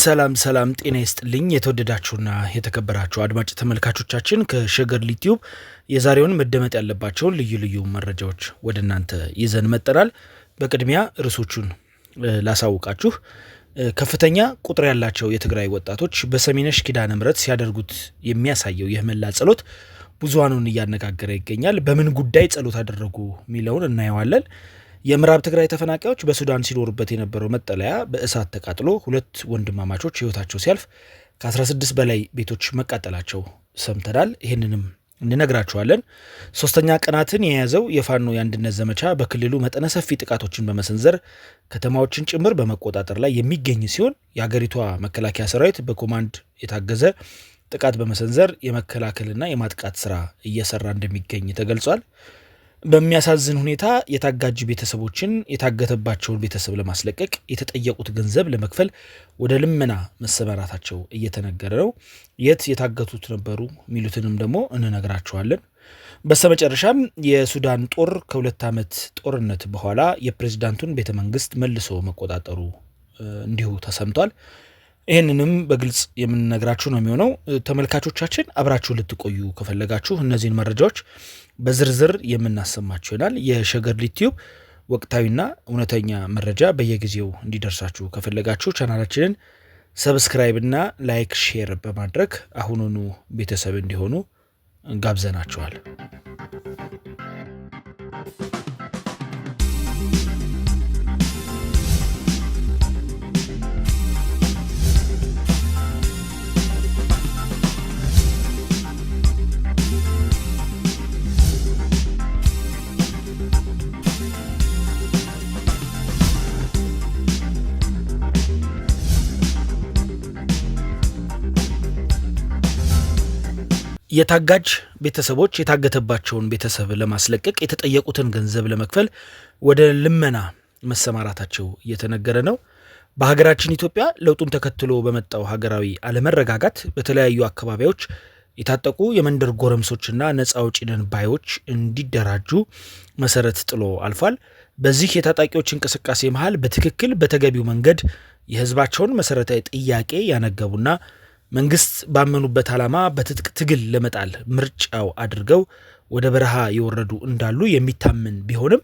ሰላም ጤና ይስጥልኝ የተወደዳችሁና የተከበራችሁ አድማጭ ተመልካቾቻችን ከሸገር ዩቲዩብ የዛሬውን መደመጥ ያለባቸውን ልዩ መረጃዎች ወደ እናንተ ይዘን መጥተናል። በቅድሚያ ርዕሶቹን ላሳውቃችሁ። ከፍተኛ ቁጥር ያላቸው የትግራይ ወጣቶች በሰሚነሽ ኪዳነ ምህረት ሲያደርጉት የሚያሳየው የምህላ ጸሎት ብዙሃኑን እያነጋገረ ይገኛል። በምን ጉዳይ ጸሎት አደረጉ ሚለውን እናየዋለን። የምዕራብ ትግራይ ተፈናቃዮች በሱዳን ሲኖሩበት የነበረው መጠለያ በእሳት ተቃጥሎ ሁለት ወንድማማቾች ህይወታቸው ሲያልፍ ከ16 በላይ ቤቶች መቃጠላቸው ሰምተናል። ይህንንም እንነግራችኋለን። ሶስተኛ ቀናትን የያዘው የፋኖ የአንድነት ዘመቻ በክልሉ መጠነ ሰፊ ጥቃቶችን በመሰንዘር ከተማዎችን ጭምር በመቆጣጠር ላይ የሚገኝ ሲሆን የሀገሪቷ መከላከያ ሰራዊት በኮማንድ የታገዘ ጥቃት በመሰንዘር የመከላከልና የማጥቃት ስራ እየሰራ እንደሚገኝ ተገልጿል። በሚያሳዝን ሁኔታ የታጋጅ ቤተሰቦችን የታገተባቸውን ቤተሰብ ለማስለቀቅ የተጠየቁት ገንዘብ ለመክፈል ወደ ልመና መሰማራታቸው እየተነገረ ነው። የት የታገቱት ነበሩ ሚሉትንም ደግሞ እንነግራችኋለን። በስተመጨረሻም የሱዳን ጦር ከ2 ዓመት ጦርነት በኋላ የፕሬዝዳንቱን ቤተ መንግስት መልሶ መቆጣጠሩ እንዲሁ ተሰምቷል። ይህንንም በግልጽ የምንነግራችሁ ነው የሚሆነው። ተመልካቾቻችን አብራችሁ ልትቆዩ ከፈለጋችሁ እነዚህን መረጃዎች በዝርዝር የምናሰማችሁ ይሆናል። የሸገር ዩቲዩብ ወቅታዊና እውነተኛ መረጃ በየጊዜው እንዲደርሳችሁ ከፈለጋችሁ ቻናላችንን ሰብስክራይብ እና ላይክ፣ ሼር በማድረግ አሁኑኑ ቤተሰብ እንዲሆኑ ጋብዘናችኋል። የታጋጅ ቤተሰቦች የታገተባቸውን ቤተሰብ ለማስለቀቅ የተጠየቁትን ገንዘብ ለመክፈል ወደ ልመና መሰማራታቸው እየተነገረ ነው። በሀገራችን ኢትዮጵያ ለውጡን ተከትሎ በመጣው ሀገራዊ አለመረጋጋት በተለያዩ አካባቢዎች የታጠቁ የመንደር ጎረምሶችና ነፃ አውጪ ነን ባዮች እንዲደራጁ መሰረት ጥሎ አልፏል። በዚህ የታጣቂዎች እንቅስቃሴ መሃል በትክክል በተገቢው መንገድ የህዝባቸውን መሰረታዊ ጥያቄ ያነገቡና መንግስት ባመኑበት ዓላማ በትጥቅ ትግል ለመጣል ምርጫው አድርገው ወደ በረሃ የወረዱ እንዳሉ የሚታመን ቢሆንም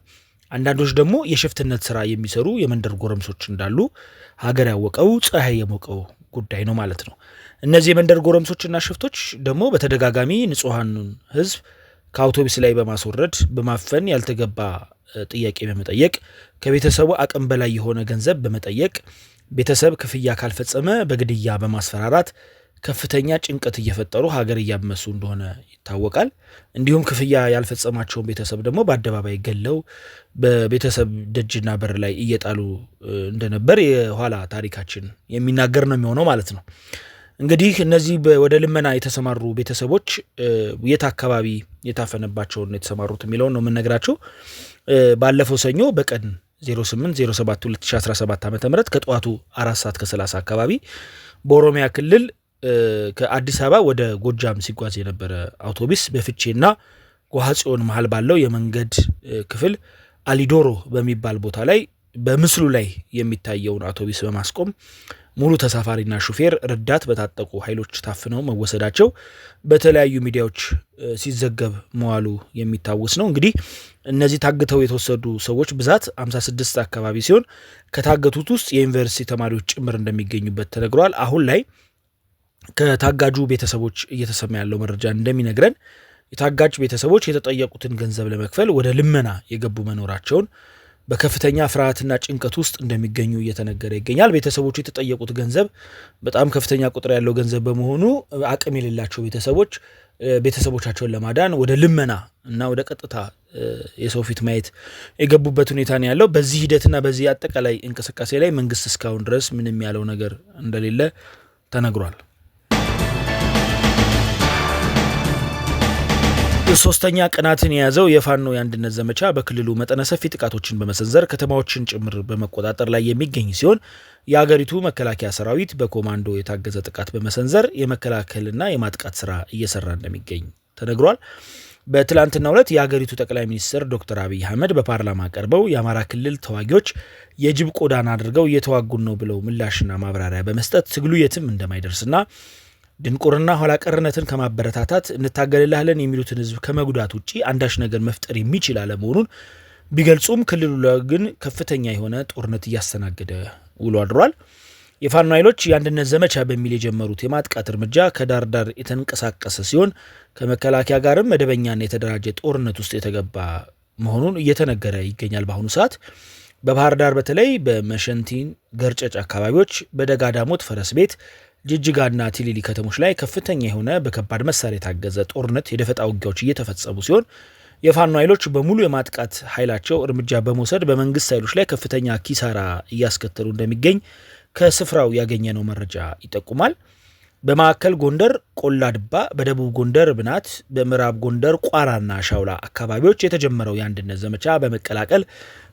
አንዳንዶች ደግሞ የሽፍትነት ስራ የሚሰሩ የመንደር ጎረምሶች እንዳሉ ሀገር ያወቀው ፀሐይ የሞቀው ጉዳይ ነው ማለት ነው። እነዚህ የመንደር ጎረምሶችና ሽፍቶች ደግሞ በተደጋጋሚ ንጹሐኑን ህዝብ ከአውቶቡስ ላይ በማስወረድ በማፈን ያልተገባ ጥያቄ በመጠየቅ ከቤተሰቡ አቅም በላይ የሆነ ገንዘብ በመጠየቅ ቤተሰብ ክፍያ ካልፈጸመ በግድያ በማስፈራራት ከፍተኛ ጭንቀት እየፈጠሩ ሀገር እያመሱ እንደሆነ ይታወቃል። እንዲሁም ክፍያ ያልፈጸማቸውን ቤተሰብ ደግሞ በአደባባይ ገለው በቤተሰብ ደጅና በር ላይ እየጣሉ እንደነበር የኋላ ታሪካችን የሚናገር ነው የሚሆነው ማለት ነው። እንግዲህ እነዚህ ወደ ልመና የተሰማሩ ቤተሰቦች የት አካባቢ የታፈነባቸውን የተሰማሩት የሚለውን ነው የምንነግራቸው። ባለፈው ሰኞ በቀን 08/07/2017 ዓ.ም ከጠዋቱ 4:30 አካባቢ በኦሮሚያ ክልል ከአዲስ አበባ ወደ ጎጃም ሲጓዝ የነበረ አውቶቡስ በፍቼና ጓሃጽዮን መሃል ባለው የመንገድ ክፍል አሊዶሮ በሚባል ቦታ ላይ በምስሉ ላይ የሚታየውን አውቶቡስ በማስቆም ሙሉ ተሳፋሪና ሹፌር ረዳት በታጠቁ ኃይሎች ታፍነው መወሰዳቸው በተለያዩ ሚዲያዎች ሲዘገብ መዋሉ የሚታወስ ነው። እንግዲህ እነዚህ ታግተው የተወሰዱ ሰዎች ብዛት 56 አካባቢ ሲሆን ከታገቱት ውስጥ የዩኒቨርሲቲ ተማሪዎች ጭምር እንደሚገኙበት ተነግሯል። አሁን ላይ ከታጋጁ ቤተሰቦች እየተሰማ ያለው መረጃ እንደሚነግረን የታጋጅ ቤተሰቦች የተጠየቁትን ገንዘብ ለመክፈል ወደ ልመና የገቡ መኖራቸውን በከፍተኛ ፍርሃትና ጭንቀት ውስጥ እንደሚገኙ እየተነገረ ይገኛል። ቤተሰቦቹ የተጠየቁት ገንዘብ በጣም ከፍተኛ ቁጥር ያለው ገንዘብ በመሆኑ አቅም የሌላቸው ቤተሰቦች ቤተሰቦቻቸውን ለማዳን ወደ ልመና እና ወደ ቀጥታ የሰው ፊት ማየት የገቡበት ሁኔታ ነው ያለው። በዚህ ሂደትና በዚህ አጠቃላይ እንቅስቃሴ ላይ መንግስት እስካሁን ድረስ ምንም ያለው ነገር እንደሌለ ተነግሯል። ሶስተኛ ቀናትን የያዘው የፋኖ የአንድነት ዘመቻ በክልሉ መጠነ ሰፊ ጥቃቶችን በመሰንዘር ከተማዎችን ጭምር በመቆጣጠር ላይ የሚገኝ ሲሆን የሀገሪቱ መከላከያ ሰራዊት በኮማንዶ የታገዘ ጥቃት በመሰንዘር የመከላከልና የማጥቃት ስራ እየሰራ እንደሚገኝ ተነግሯል። በትላንትናው ዕለት የሀገሪቱ ጠቅላይ ሚኒስትር ዶክተር አብይ አህመድ በፓርላማ ቀርበው የአማራ ክልል ተዋጊዎች የጅብ ቆዳን አድርገው እየተዋጉን ነው ብለው ምላሽና ማብራሪያ በመስጠት ትግሉ የትም እንደማይደርስና ድንቁርና ኋላ ቀርነትን ከማበረታታት እንታገልልሃለን የሚሉትን ህዝብ ከመጉዳት ውጪ አንዳች ነገር መፍጠር የሚችል አለመሆኑን ቢገልጹም ክልሉ ግን ከፍተኛ የሆነ ጦርነት እያስተናገደ ውሎ አድሯል። የፋኖ ኃይሎች የአንድነት ዘመቻ በሚል የጀመሩት የማጥቃት እርምጃ ከዳር ዳር የተንቀሳቀሰ ሲሆን ከመከላከያ ጋርም መደበኛና የተደራጀ ጦርነት ውስጥ የተገባ መሆኑን እየተነገረ ይገኛል። በአሁኑ ሰዓት በባህር ዳር በተለይ በመሸንቲን ገርጨጭ አካባቢዎች፣ በደጋዳሞት ፈረስ ቤት፣ ጅጅጋና ቲሊሊ ከተሞች ላይ ከፍተኛ የሆነ በከባድ መሳሪያ የታገዘ ጦርነት የደፈጣ ውጊያዎች እየተፈጸሙ ሲሆን የፋኖ ኃይሎች በሙሉ የማጥቃት ኃይላቸው እርምጃ በመውሰድ በመንግስት ኃይሎች ላይ ከፍተኛ ኪሳራ እያስከተሉ እንደሚገኝ ከስፍራው ያገኘነው መረጃ ይጠቁማል። በማዕከል ጎንደር ቆላ ድባ፣ በደቡብ ጎንደር ብናት፣ በምዕራብ ጎንደር ቋራና ሻውላ አካባቢዎች የተጀመረው የአንድነት ዘመቻ በመቀላቀል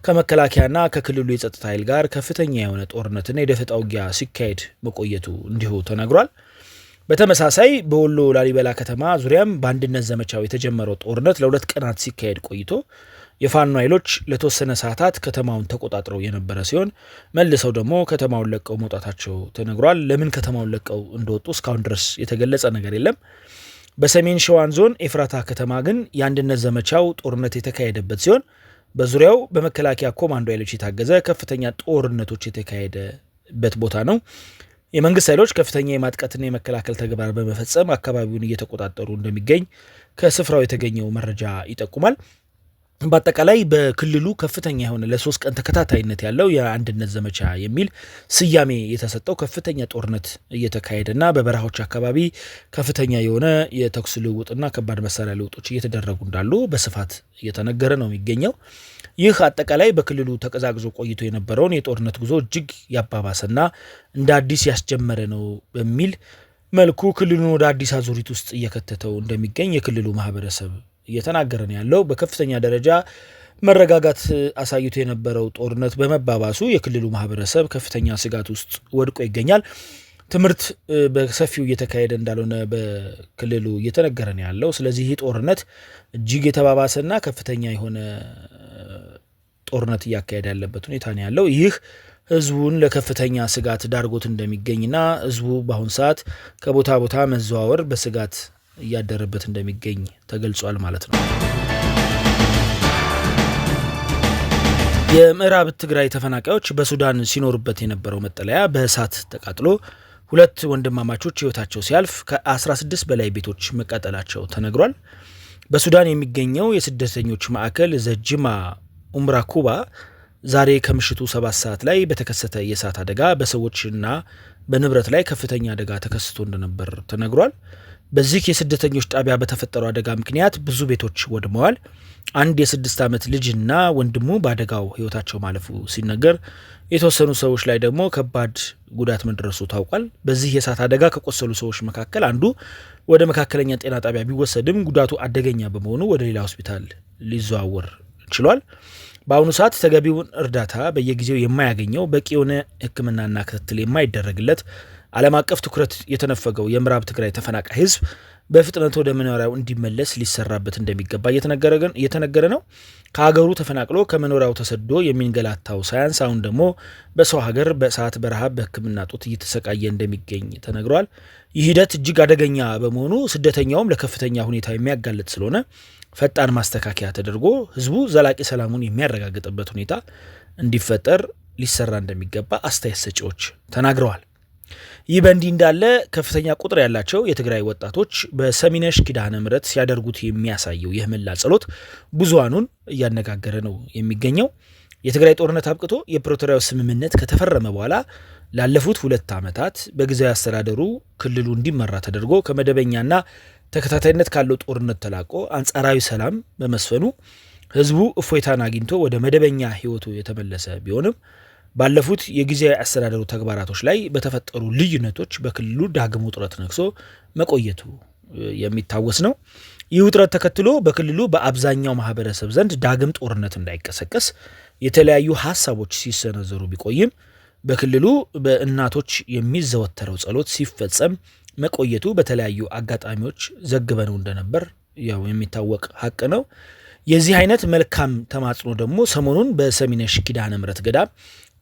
ከመከላከያና ከክልሉ የጸጥታ ኃይል ጋር ከፍተኛ የሆነ ጦርነትና የደፈጣ ውጊያ ሲካሄድ መቆየቱ እንዲሁ ተነግሯል። በተመሳሳይ በወሎ ላሊበላ ከተማ ዙሪያም በአንድነት ዘመቻው የተጀመረው ጦርነት ለ2 ቀናት ሲካሄድ ቆይቶ የፋኖ ኃይሎች ለተወሰነ ሰዓታት ከተማውን ተቆጣጥረው የነበረ ሲሆን መልሰው ደግሞ ከተማውን ለቀው መውጣታቸው ተነግሯል። ለምን ከተማውን ለቀው እንደወጡ እስካሁን ድረስ የተገለጸ ነገር የለም። በሰሜን ሸዋን ዞን ኤፍራታ ከተማ ግን የአንድነት ዘመቻው ጦርነት የተካሄደበት ሲሆን በዙሪያው በመከላከያ ኮማንዶ ኃይሎች የታገዘ ከፍተኛ ጦርነቶች የተካሄደበት ቦታ ነው። የመንግስት ኃይሎች ከፍተኛ የማጥቃትና የመከላከል ተግባር በመፈጸም አካባቢውን እየተቆጣጠሩ እንደሚገኝ ከስፍራው የተገኘው መረጃ ይጠቁማል። በአጠቃላይ በክልሉ ከፍተኛ የሆነ ለ3 ቀን ተከታታይነት ያለው የአንድነት ዘመቻ የሚል ስያሜ የተሰጠው ከፍተኛ ጦርነት እየተካሄደና በበረሃዎች አካባቢ ከፍተኛ የሆነ የተኩስ ልውውጥና ከባድ መሳሪያ ልውጦች እየተደረጉ እንዳሉ በስፋት እየተነገረ ነው የሚገኘው። ይህ አጠቃላይ በክልሉ ተቀዛቅዞ ቆይቶ የነበረውን የጦርነት ጉዞ እጅግ ያባባሰና እንደ አዲስ ያስጀመረ ነው በሚል መልኩ ክልሉን ወደ አዲስ አዙሪት ውስጥ እየከተተው እንደሚገኝ የክልሉ ማህበረሰብ እየተናገረ ነው ያለው። በከፍተኛ ደረጃ መረጋጋት አሳይቶ የነበረው ጦርነት በመባባሱ የክልሉ ማህበረሰብ ከፍተኛ ስጋት ውስጥ ወድቆ ይገኛል። ትምህርት በሰፊው እየተካሄደ እንዳልሆነ በክልሉ እየተነገረ ነው ያለው። ስለዚህ ይህ ጦርነት እጅግ የተባባሰና ከፍተኛ የሆነ ጦርነት እያካሄደ ያለበት ሁኔታ ነው ያለው። ይህ ህዝቡን ለከፍተኛ ስጋት ዳርጎት እንደሚገኝና ህዝቡ በአሁን ሰዓት ከቦታ ቦታ መዘዋወር በስጋት እያደረበት እንደሚገኝ ተገልጿል ማለት ነው። የምዕራብ ትግራይ ተፈናቃዮች በሱዳን ሲኖሩበት የነበረው መጠለያ በእሳት ተቃጥሎ 2 ወንድማማቾች ህይወታቸው ሲያልፍ ከ16 በላይ ቤቶች መቃጠላቸው ተነግሯል። በሱዳን የሚገኘው የስደተኞች ማዕከል ዘጅማ ኡምራ ኩባ ዛሬ ከምሽቱ 7 ሰዓት ላይ በተከሰተ የእሳት አደጋ በሰዎችና በንብረት ላይ ከፍተኛ አደጋ ተከስቶ እንደነበር ተነግሯል። በዚህ የስደተኞች ጣቢያ በተፈጠረው አደጋ ምክንያት ብዙ ቤቶች ወድመዋል። አንድ የ6 ዓመት ልጅና ወንድሙ በአደጋው ህይወታቸው ማለፉ ሲነገር የተወሰኑ ሰዎች ላይ ደግሞ ከባድ ጉዳት መድረሱ ታውቋል። በዚህ የእሳት አደጋ ከቆሰሉ ሰዎች መካከል አንዱ ወደ መካከለኛ ጤና ጣቢያ ቢወሰድም ጉዳቱ አደገኛ በመሆኑ ወደ ሌላ ሆስፒታል ሊዘዋወር ችሏል። በአሁኑ ሰዓት ተገቢውን እርዳታ በየጊዜው የማያገኘው በቂ የሆነ ሕክምናና ክትትል የማይደረግለት ዓለም አቀፍ ትኩረት የተነፈገው የምዕራብ ትግራይ ተፈናቃይ ህዝብ በፍጥነት ወደ መኖሪያው እንዲመለስ ሊሰራበት እንደሚገባ እየተነገረ ነው። ከሀገሩ ተፈናቅሎ ከመኖሪያው ተሰዶ የሚንገላታው ሳያንስ አሁን ደግሞ በሰው ሀገር በእሳት በረሃብ በሕክምና ጦት እየተሰቃየ እንደሚገኝ ተነግሯል። ይህ ሂደት እጅግ አደገኛ በመሆኑ ስደተኛውም ለከፍተኛ ሁኔታ የሚያጋልጥ ስለሆነ ፈጣን ማስተካከያ ተደርጎ ህዝቡ ዘላቂ ሰላሙን የሚያረጋግጥበት ሁኔታ እንዲፈጠር ሊሰራ እንደሚገባ አስተያየት ሰጪዎች ተናግረዋል። ይህ በእንዲህ እንዳለ ከፍተኛ ቁጥር ያላቸው የትግራይ ወጣቶች በሰሚነሽ ኪዳነ ምሕረት ሲያደርጉት የሚያሳየው የምህላ ጸሎት ብዙሃኑን እያነጋገረ ነው የሚገኘው። የትግራይ ጦርነት አብቅቶ የፕሪቶሪያው ስምምነት ከተፈረመ በኋላ ላለፉት 2 ዓመታት በጊዜያዊ አስተዳደሩ ክልሉ እንዲመራ ተደርጎ ከመደበኛና ተከታታይነት ካለው ጦርነት ተላቆ አንጻራዊ ሰላም በመስፈኑ ህዝቡ እፎይታን አግኝቶ ወደ መደበኛ ህይወቱ የተመለሰ ቢሆንም ባለፉት የጊዜያዊ አስተዳደሩ ተግባራቶች ላይ በተፈጠሩ ልዩነቶች በክልሉ ዳግም ውጥረት ነግሶ መቆየቱ የሚታወስ ነው። ይህ ውጥረት ተከትሎ በክልሉ በአብዛኛው ማህበረሰብ ዘንድ ዳግም ጦርነት እንዳይቀሰቀስ የተለያዩ ሀሳቦች ሲሰነዘሩ ቢቆይም በክልሉ በእናቶች የሚዘወተረው ጸሎት ሲፈጸም መቆየቱ በተለያዩ አጋጣሚዎች ዘግበነው እንደነበር ያው የሚታወቅ ሀቅ ነው። የዚህ አይነት መልካም ተማጽኖ ደግሞ ሰሞኑን በሰሚነሽ ኪዳነ ምሕረት ገዳም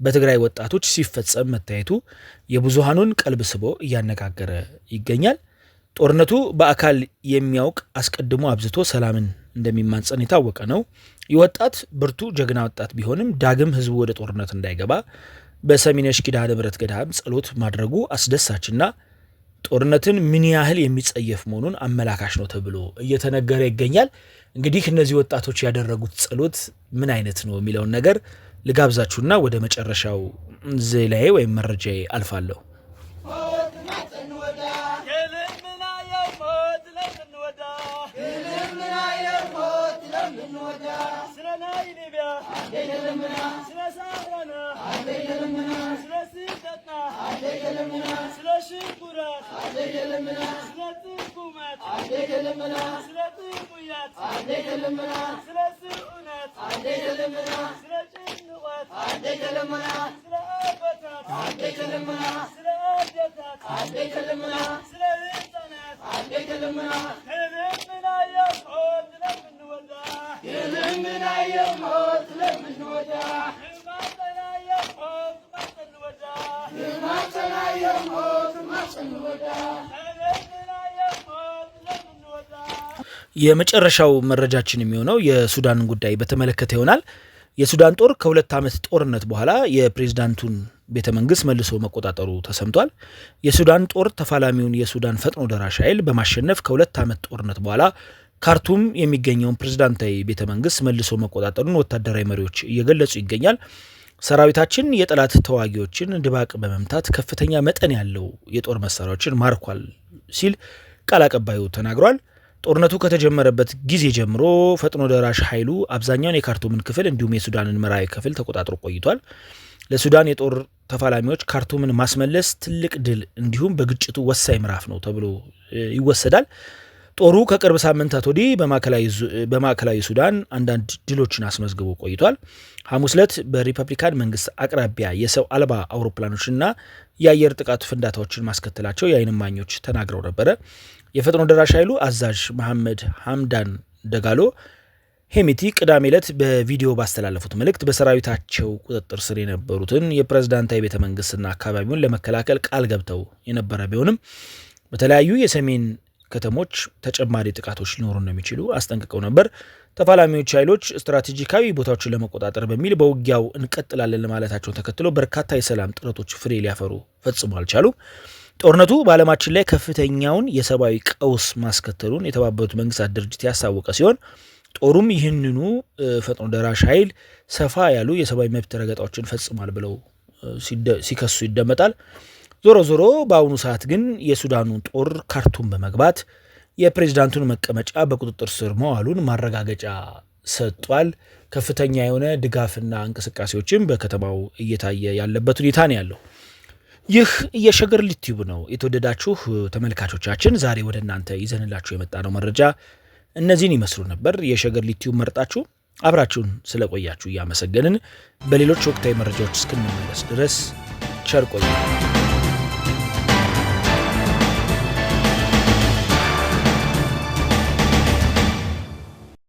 በትግራይ ወጣቶች ሲፈጸም መታየቱ የብዙሃኑን ቀልብ ስቦ እያነጋገረ ይገኛል። ጦርነቱ በአካል የሚያውቅ አስቀድሞ አብዝቶ ሰላምን እንደሚማጸን የታወቀ ነው። የወጣት ብርቱ ጀግና ወጣት ቢሆንም ዳግም ህዝቡ ወደ ጦርነት እንዳይገባ በሰሚነሽ ኪዳነ ምሕረት ገዳም ጸሎት ማድረጉ አስደሳችና ጦርነትን ምን ያህል የሚጸየፍ መሆኑን አመላካሽ ነው ተብሎ እየተነገረ ይገኛል። እንግዲህ እነዚህ ወጣቶች ያደረጉት ጸሎት ምን አይነት ነው የሚለውን ነገር ልጋብዛችሁና ወደ መጨረሻው ዜላዬ ወይም መረጃዬ አልፋለሁ። የመጨረሻው መረጃችን የሚሆነው የሱዳንን ጉዳይ በተመለከተ ይሆናል። የሱዳን ጦር ከ2 ዓመት ጦርነት በኋላ የፕሬዝዳንቱን ቤተ መንግስት መልሶ መቆጣጠሩ ተሰምቷል። የሱዳን ጦር ተፋላሚውን የሱዳን ፈጥኖ ደራሽ ኃይል በማሸነፍ ከ2 ዓመት ጦርነት በኋላ ካርቱም የሚገኘውን ፕሬዝዳንታዊ ቤተ መንግስት መልሶ መቆጣጠሩን ወታደራዊ መሪዎች እየገለጹ ይገኛል። ሰራዊታችን የጠላት ተዋጊዎችን ድባቅ በመምታት ከፍተኛ መጠን ያለው የጦር መሳሪያዎችን ማርኳል ሲል ቃል አቀባዩ ተናግሯል። ጦርነቱ ከተጀመረበት ጊዜ ጀምሮ ፈጥኖ ደራሽ ኃይሉ አብዛኛውን የካርቱምን ክፍል እንዲሁም የሱዳንን መራዊ ክፍል ተቆጣጥሮ ቆይቷል። ለሱዳን የጦር ተፋላሚዎች ካርቱምን ማስመለስ ትልቅ ድል እንዲሁም በግጭቱ ወሳኝ ምዕራፍ ነው ተብሎ ይወሰዳል። ጦሩ ከቅርብ ሳምንታት ወዲህ በማዕከላዊ ሱዳን አንዳንድ ድሎችን አስመዝግቦ ቆይቷል። ሐሙስ ዕለት በሪፐብሊካን መንግስት አቅራቢያ የሰው አልባ አውሮፕላኖችና የአየር ጥቃት ፍንዳታዎችን ማስከተላቸው የዓይን እማኞች ተናግረው ነበረ። የፈጥኖ ደራሽ ኃይሉ አዛዥ መሐመድ ሐምዳን ደጋሎ ሄሚቲ ቅዳሜ ዕለት በቪዲዮ ባስተላለፉት መልእክት በሰራዊታቸው ቁጥጥር ስር የነበሩትን የፕሬዝዳንታዊ ቤተ መንግስትና አካባቢውን ለመከላከል ቃል ገብተው የነበረ ቢሆንም በተለያዩ የሰሜን ከተሞች ተጨማሪ ጥቃቶች ሊኖሩ እንደሚችሉ አስጠንቅቀው ነበር። ተፋላሚዎች ኃይሎች ስትራቴጂካዊ ቦታዎችን ለመቆጣጠር በሚል በውጊያው እንቀጥላለን ማለታቸውን ተከትሎ በርካታ የሰላም ጥረቶች ፍሬ ሊያፈሩ ፈጽሞ አልቻሉም። ጦርነቱ በዓለማችን ላይ ከፍተኛውን የሰብአዊ ቀውስ ማስከተሉን የተባበሩት መንግስታት ድርጅት ያሳወቀ ሲሆን ጦሩም ይህንኑ ፈጥኖ ደራሽ ኃይል ሰፋ ያሉ የሰብአዊ መብት ረገጣዎችን ፈጽሟል ብለው ሲከሱ ይደመጣል። ዞሮ ዞሮ በአሁኑ ሰዓት ግን የሱዳኑ ጦር ካርቱም በመግባት የፕሬዝዳንቱን መቀመጫ በቁጥጥር ስር መዋሉን ማረጋገጫ ሰጥቷል። ከፍተኛ የሆነ ድጋፍና እንቅስቃሴዎችም በከተማው እየታየ ያለበት ሁኔታ ነው ያለው። ይህ የሸገር ሊቲዩብ ነው። የተወደዳችሁ ተመልካቾቻችን ዛሬ ወደ እናንተ ይዘንላችሁ የመጣ ነው መረጃ እነዚህን ይመስሉ ነበር። የሸገር ሊቲዩብ መርጣችሁ አብራችሁን ስለቆያችሁ እያመሰገንን በሌሎች ወቅታዊ መረጃዎች እስክንመለስ ድረስ ቸር ቆዩ።